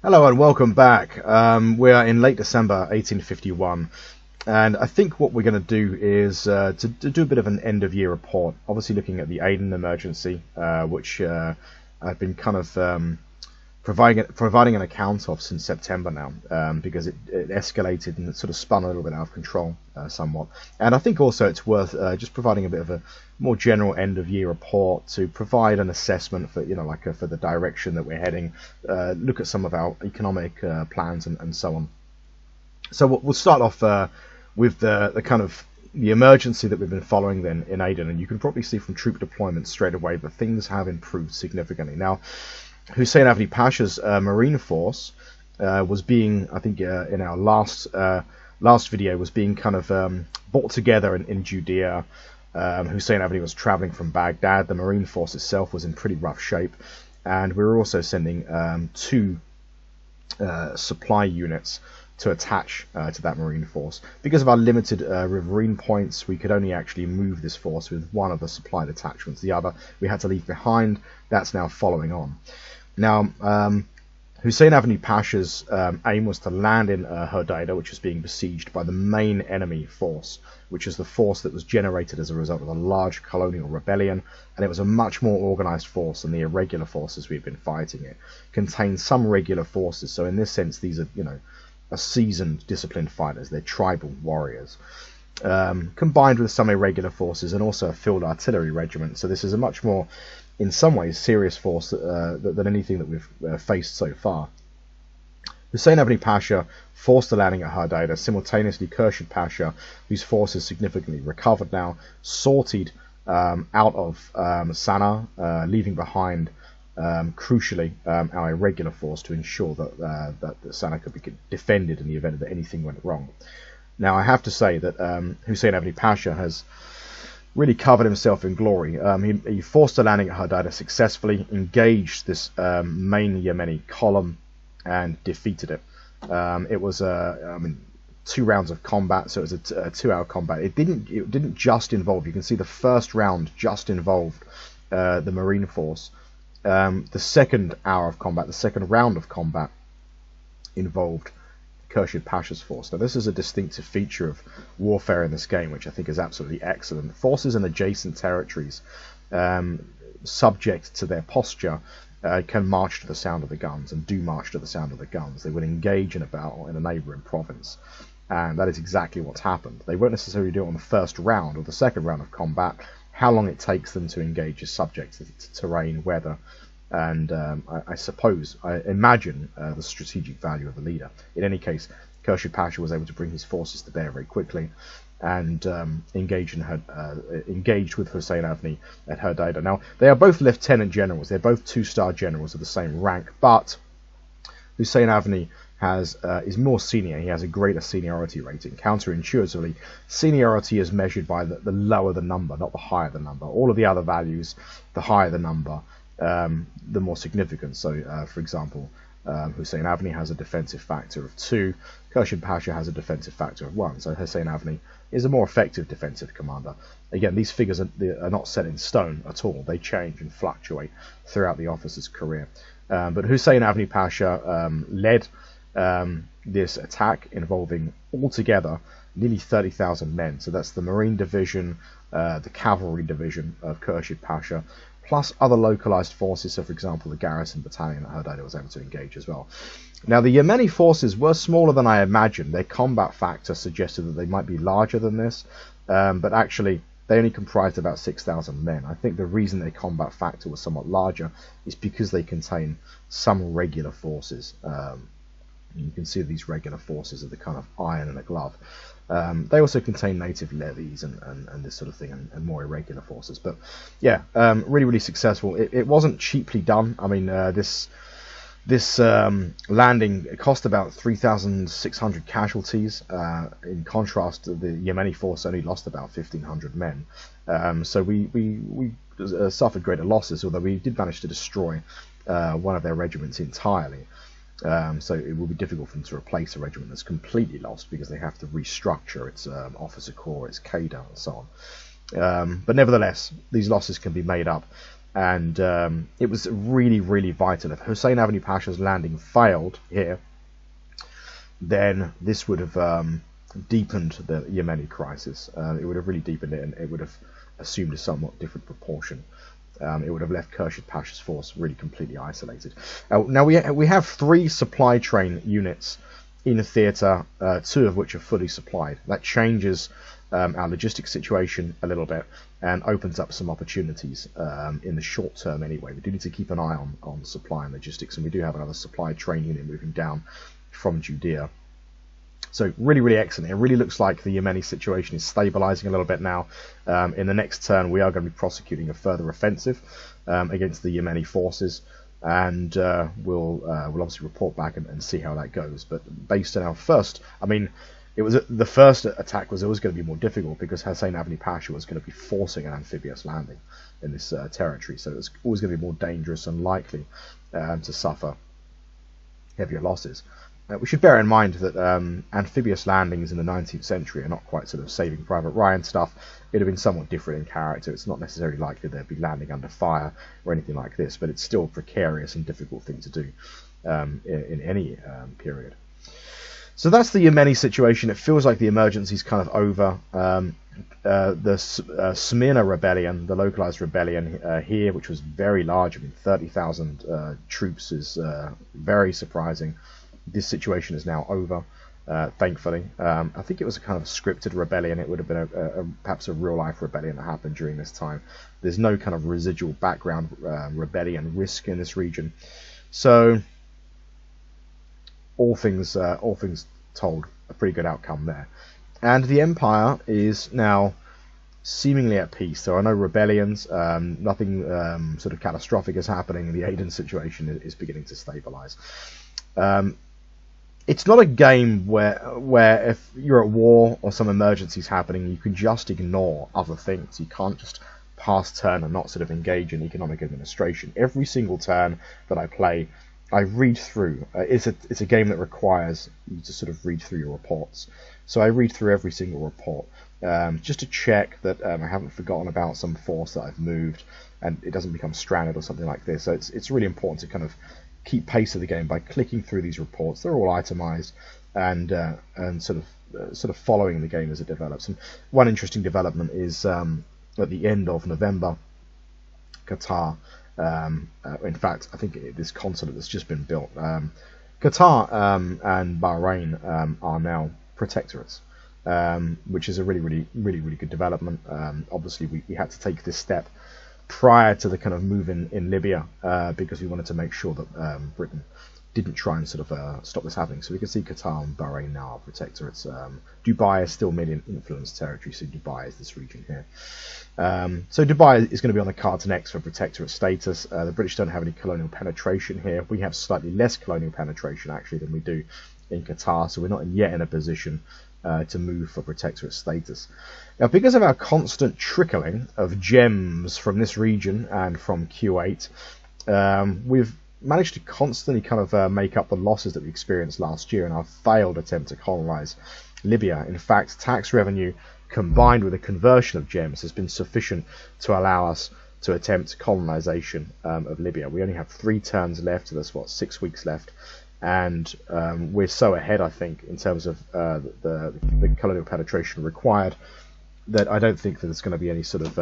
Hello and welcome back. We are in late December 1851, and I think what we're going to do is to do a bit of an end-of-year report. Obviously, looking at the Aden Emergency, which I've been kind of providing an account of since September now, because it escalated and it sort of spun a little bit out of control somewhat. And I think also it's worth just providing a bit of a more general end-of-year report to provide an assessment for for the direction that we're heading, look at some of our economic plans and so on. So we'll start off with the kind of the emergency that we've been following then in Aden, and you can probably see from troop deployment straight away that things have improved significantly. Now, Hussein Avni Pasha's Marine force was being, I think, in our last video, was being kind of brought together in Judea. Hussein Avni was traveling from Baghdad. The Marine force itself was in pretty rough shape, and we were also sending two supply units to attach to that Marine force. Because of our limited riverine points, we could only actually move this force with one of the supply detachments. The other we had to leave behind. That's now following on. Now, Hussein Avni Pasha's aim was to land in Hodeidah, which was being besieged by the main enemy force, which is the force that was generated as a result of a large colonial rebellion, and it was a much more organized force than the irregular forces we've been fighting. It contained some regular forces, so in this sense, these are, a seasoned, disciplined fighters. They're tribal warriors, combined with some irregular forces and also a field artillery regiment. So this is a much more, in some ways, serious force than anything that we've faced so far. Hussein Avni Pasha forced the landing at Hodeidah. Simultaneously, Khurshid Pasha, whose force has significantly recovered now, sortied out of Sana'a, leaving behind, crucially, our irregular force to ensure that Sana'a could be defended in the event that anything went wrong. Now, I have to say that Hussein Avni Pasha has really covered himself in glory. He forced a landing at Hodeidah successfully, engaged this main Yemeni column, and defeated it. It was 2 rounds of combat, so it was a 2-hour combat. It didn't just involve. You can see the first round just involved the Marine force. The second hour of combat, the second round of combat, involved Khurshid Pasha's force. Now, this is a distinctive feature of warfare in this game, which I think is absolutely excellent. Forces in adjacent territories, subject to their posture, can march to the sound of the guns, and do march to the sound of the guns. They will engage in a battle in a neighbouring province, and that is exactly what's happened. They won't necessarily do it on the first round or the second round of combat. How long it takes them to engage is subject to terrain, weather, and I imagine the strategic value of the leader. In any case, Khurshid Pasha was able to bring his forces to bear very quickly and engaged with Hussein Avni at Hodeidah. Now, they are both lieutenant generals. They're both 2-star generals of the same rank, but Hussein Avni is more senior. He has a greater seniority rating. Counterintuitively, seniority is measured by the lower the number, not the higher the number. All of the other values, the higher the number, the more significant. So, for example, Hussein Avni has a defensive factor of 2. Khurshid Pasha has a defensive factor of 1. So Hussein Avni is a more effective defensive commander. Again, these figures are not set in stone at all. They change and fluctuate throughout the officer's career. But Hussein Avni Pasha led this attack, involving altogether nearly 30,000 men. So that's the Marine Division, the Cavalry Division of Khurshid Pasha, plus other localized forces. So, for example, the garrison battalion at Hodeidah was able to engage as well. Now, the Yemeni forces were smaller than I imagined. Their combat factor suggested that they might be larger than this, but actually they only comprised about 6,000 men. I think the reason their combat factor was somewhat larger is because they contain some regular forces. You can see these regular forces are the kind of iron in a glove. They also contain native levies and this sort of thing, and more irregular forces. But yeah, really, really successful. It wasn't cheaply done. I mean, this landing, it cost about 3,600 casualties. In contrast, the Yemeni force only lost about 1,500 men. So we suffered greater losses, although we did manage to destroy one of their regiments entirely. So it will be difficult for them to replace a regiment that's completely lost, because they have to restructure its officer corps, its cadre, and so on. But nevertheless, these losses can be made up, and it was really, really vital. If Hussein Avenue Pasha's landing failed here, then this would have deepened the Yemeni crisis. It would have really deepened it, and it would have assumed a somewhat different proportion. It would have left Khurshid Pasha's force really completely isolated. Now we have 3 supply train units in theatre, 2 of which are fully supplied. That changes our logistics situation a little bit and opens up some opportunities in the short term anyway. We do need to keep an eye on supply and logistics, and we do have another supply train unit moving down from Judea. So really, really excellent. It really looks like the Yemeni situation is stabilizing a little bit now. In the next turn, we are going to be prosecuting a further offensive against the Yemeni forces, and we'll obviously report back and see how that goes. But based on our first, the first attack was always going to be more difficult because Hussein Avenue Pasha was going to be forcing an amphibious landing in this territory, so it was always going to be more dangerous and likely to suffer heavier losses. We should bear in mind that amphibious landings in the 19th century are not quite sort of Saving Private Ryan stuff. It would have been somewhat different in character. It's not necessarily likely they'd be landing under fire or anything like this, but it's still a precarious and difficult thing to do in any period. So that's the Yemeni situation. It feels like the emergency's kind of over. The Smyrna rebellion, the localized rebellion here, which was very large, 30,000 troops, is very surprising. This situation is now over, thankfully. I think it was a kind of scripted rebellion. It would have been perhaps a real-life rebellion that happened during this time. There's no kind of residual background rebellion risk in this region. So, all things told, a pretty good outcome there. And the empire is now seemingly at peace. There are no rebellions. Nothing sort of catastrophic is happening. The Aden situation is beginning to stabilize. It's not a game where if you're at war or some emergency is happening, you can just ignore other things. You can't just pass turn and not sort of engage in economic administration. Every single turn that I play, I read through. It's a game that requires you to sort of read through your reports. So I read through every single report just to check that I haven't forgotten about some force that I've moved and it doesn't become stranded or something like this. So it's really important to kind of keep pace of the game by clicking through these reports. They're all itemized and sort of following the game as it develops. And one interesting development is at the end of November, Qatar. In fact, I think this consulate that's just been built. Qatar and Bahrain are now protectorates, which is a really good development. Obviously, we had to take this step prior to the kind of move in Libya because we wanted to make sure that Britain didn't try and sort of stop this happening. So we can see Qatar and Bahrain now are protectorates. Dubai is still mid-influence territory, so Dubai is this region here. So Dubai is going to be on the cards next for protectorate status. The British don't have any colonial penetration here. We have slightly less colonial penetration actually than we do in Qatar, so we're not yet in a position to move for protectorate status. Now, because of our constant trickling of gems from this region and from Kuwait, we've managed to constantly kind of make up the losses that we experienced last year in our failed attempt to colonize Libya. In fact, tax revenue combined with a conversion of gems has been sufficient to allow us to attempt colonization of Libya. We only have 3 turns left, so there's 6 weeks left. And we're so ahead, I think, in terms of the colonial penetration required, that I don't think that there's going to be any sort of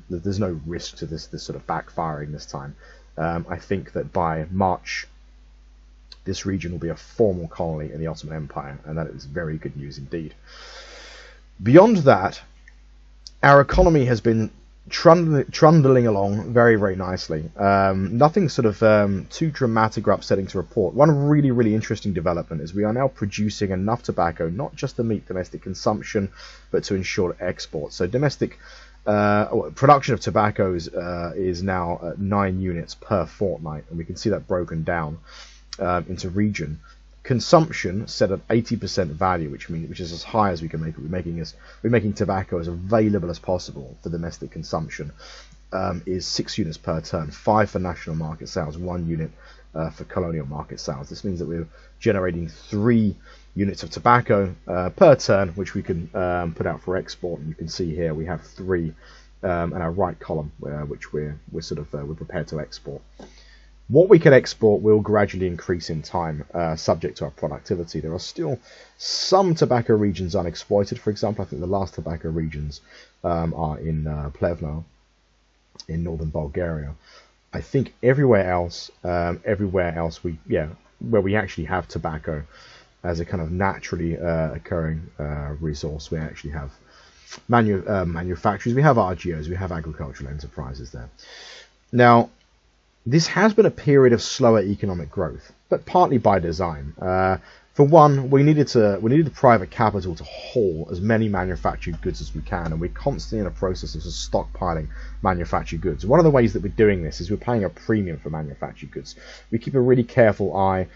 there's no risk to this sort of backfiring this time. I think that by March, this region will be a formal colony in the Ottoman Empire, and that is very good news indeed. Beyond that, our economy has been trundling along very nicely. Nothing sort of too dramatic or upsetting to report. One really interesting development is we are now producing enough tobacco not just to meet domestic consumption but to ensure export. So domestic production of tobacco is now at 9 units per fortnight, and we can see that broken down into region. Consumption set at 80% value, which is as high as we can make it. We're making tobacco as available as possible for domestic consumption. Is 6 units per turn, 5 for national market sales, 1 unit for colonial market sales. This means that we're generating 3 units of tobacco per turn, which we can put out for export. And you can see here we have 3 and our right column, which we're prepared to export. What we can export will gradually increase in time, subject to our productivity. There are still some tobacco regions unexploited. For example, I think the last tobacco regions are in Plevno, in northern Bulgaria. I think everywhere else where we actually have tobacco as a kind of naturally occurring resource, we actually have manufacturers, we have RGOs, we have agricultural enterprises there. Now, this has been a period of slower economic growth, but partly by design. For one, we needed the private capital to haul as many manufactured goods as we can, and we're constantly in a process of stockpiling manufactured goods. One of the ways that we're doing this is we're paying a premium for manufactured goods. We keep a really careful eye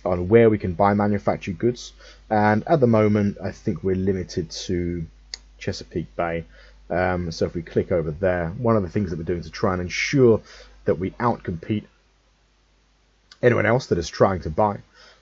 on where we can buy manufactured goods, and at the moment, I think we're limited to Chesapeake Bay. So if we click over there, one of the things that we're doing to try and ensure that we outcompete anyone else that is trying to buy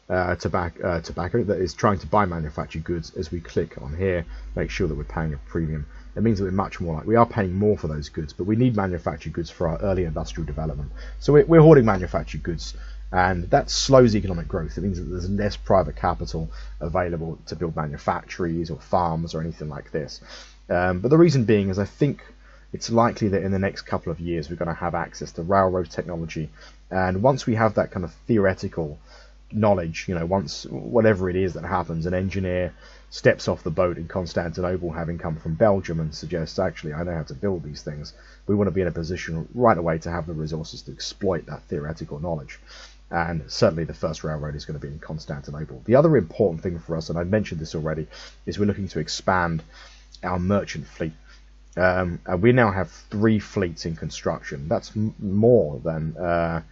tobacco, that is trying to buy manufactured goods, as we click on here, make sure that we're paying a premium. It means that we're much more we are paying more for those goods, but we need manufactured goods for our early industrial development. So we're hoarding manufactured goods, and that slows economic growth. It means that there's less private capital available to build manufactories or farms or anything like this. But the reason being is I think it's likely that in the next couple of years we're going to have access to railroad technology, and once we have that kind of theoretical knowledge, once whatever it is that happens, an engineer steps off the boat in Constantinople having come from Belgium and suggests, actually, I know how to build these things, we want to be in a position right away to have the resources to exploit that theoretical knowledge. And certainly the first railroad is going to be in Constantinople. The other important thing for us, and I mentioned this already, is we're looking to expand our merchant fleet. And we now have 3 fleets in construction. That's more than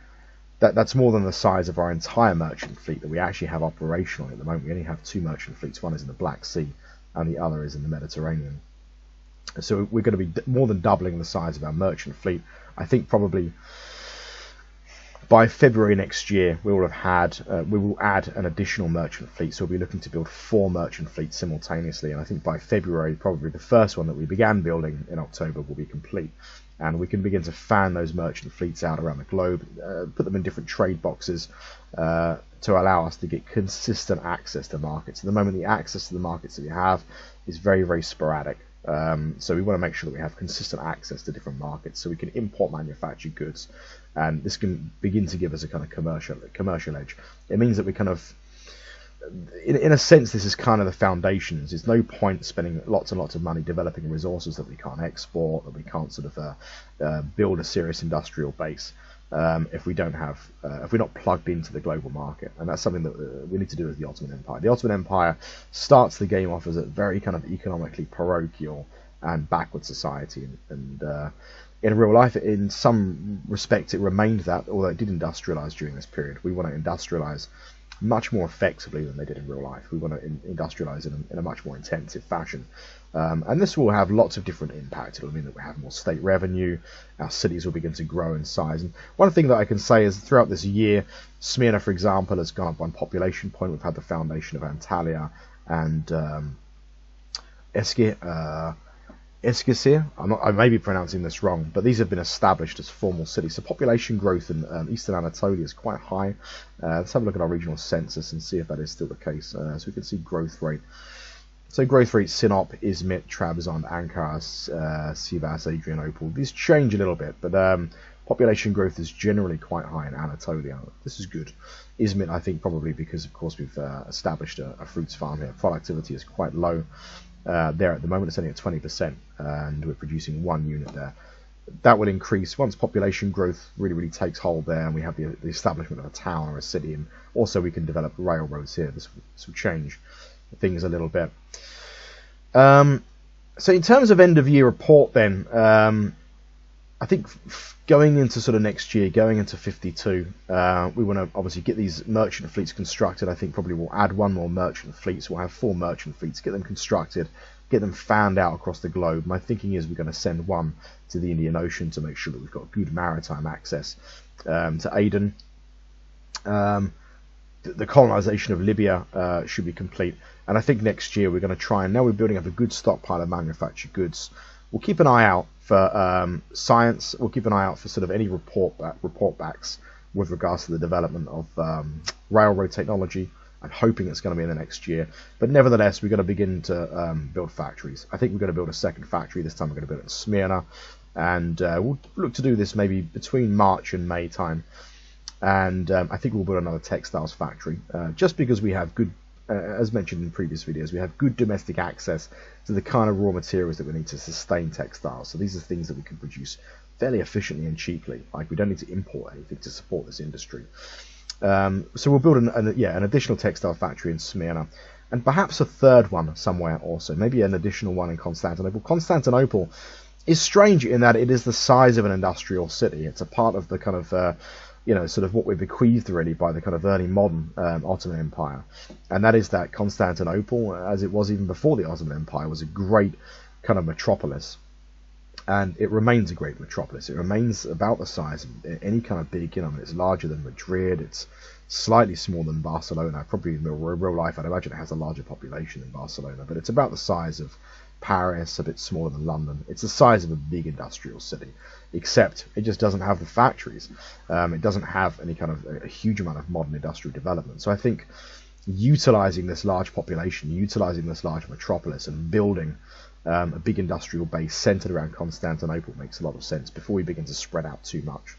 that's more than the size of our entire merchant fleet that we actually have operational at the moment. We only have 2 merchant fleets. One is in the Black Sea, and the other is in the Mediterranean. So we're going to be more than doubling the size of our merchant fleet. I think probably by February next year, we will add an additional merchant fleet. So we'll be looking to build 4 merchant fleets simultaneously. And I think by February, probably the first one that we began building in October will be complete. And we can begin to fan those merchant fleets out around the globe, put them in different trade boxes to allow us to get consistent access to markets. At the moment, the access to the markets that we have is very, very sporadic. So we want to make sure that we have consistent access to different markets so we can import manufactured goods. And this can begin to give us a kind of commercial edge. It means that we kind of, in a sense, this is kind of the foundations. There's no point spending lots and lots of money developing resources that we can't export, that we can't build a serious industrial base if we don't have, if we're not plugged into the global market. And that's something that we need to do with the Ottoman Empire. The Ottoman Empire starts the game off as a very kind of economically parochial and backward society, and in real life, in some respects, it remained that, although it did industrialize during this period. We want to industrialize much more effectively than they did in real life. We want to industrialize in a much more intensive fashion. And this will have lots of different impacts. It'll mean that we have more state revenue, our cities will begin to grow in size. And one thing that I can say is throughout this year, Smyrna, for example, has gone up 1 population point. We've had the foundation of Antalya and Eskişehir. I may be pronouncing this wrong, but these have been established as formal cities. So population growth in eastern Anatolia is quite high. Let's have a look at our regional census and see if that is still the case. So we can see growth rate. So growth rate, Sinop, Izmit, Trabzon, Ankara, Sivas, Adrianople. These change a little bit, but population growth is generally quite high in Anatolia. This is good. Izmit, I think, probably because, of course, we've established a fruits farm here. Productivity is quite low. There at the moment it's only at 20%, and we're producing 1 unit there. That will increase once population growth really takes hold there, and we have the establishment of a town or a city, and also we can develop railroads here. This will change things a little bit. So in terms of end of year report then, I think going into sort of next year, going into 52, we want to obviously get these merchant fleets constructed. I think probably we'll add 1 more merchant fleet, so we'll have 4 merchant fleets, get them constructed, get them fanned out across the globe. My thinking is we're going to send 1 to the Indian Ocean to make sure that we've got good maritime access to Aden. The colonization of Libya should be complete, and I think next year we're going to try, and now we're building up a good stockpile of manufactured goods. we'll keep an eye out for science. We'll keep an eye out for sort of any report backs with regards to the development of railroad technology. I'm hoping it's going to be in the next year, but nevertheless, we're going to begin to build factories. I think we're going to build a second factory. This time we're going to build it in Smyrna, and we'll look to do this maybe between March and May time. And I think we'll build another textiles factory, just because we have good, as mentioned in previous videos, we have good domestic access to the kind of raw materials that we need to sustain textiles. So these are things that we can produce fairly efficiently and cheaply. Like, we don't need to import anything to support this industry. So we'll build an additional textile factory in Smyrna, and perhaps a third one somewhere also, maybe an additional one in Constantinople. Constantinople is strange in that it is the size of an industrial city. It's a part of the kind of sort of what we're bequeathed really by the kind of early modern Ottoman Empire, and that is that Constantinople, as it was even before the Ottoman Empire, was a great kind of metropolis. And it remains a great metropolis. It remains about the size of any kind of big, it's larger than Madrid. It's slightly smaller than Barcelona. Probably in real life, I'd imagine it has a larger population than Barcelona. But it's about the size of Paris, a bit smaller than London. It's the size of a big industrial city, except it just doesn't have the factories. It doesn't have any kind of a huge amount of modern industrial development. So I think utilizing this large population, utilizing this large metropolis, and building a big industrial base centered around Constantinople makes a lot of sense before we begin to spread out too much.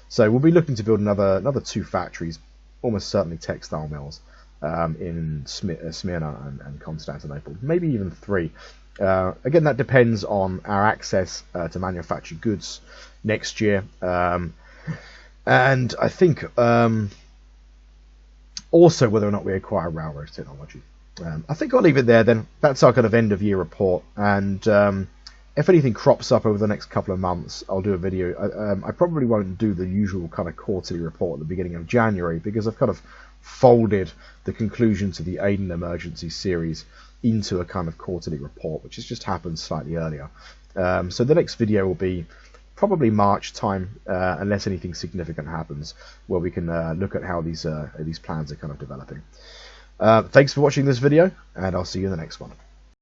So we'll be looking to build another 2 factories, almost certainly textile mills, in Smyrna and Constantinople, maybe even 3. Again, that depends on our access to manufactured goods next year, and I think also whether or not we acquire railroad technology. I think I'll leave it there then. That's our kind of end of year report, and if anything crops up over the next couple of months, I'll do a video. I probably won't do the usual kind of quarterly report at the beginning of January, because I've kind of folded the conclusion to the Aden Emergency series into a kind of quarterly report, which has just happened slightly earlier. So the next video will be probably March time, unless anything significant happens, where we can look at how these plans are kind of developing. Thanks for watching this video, and I'll see you in the next one.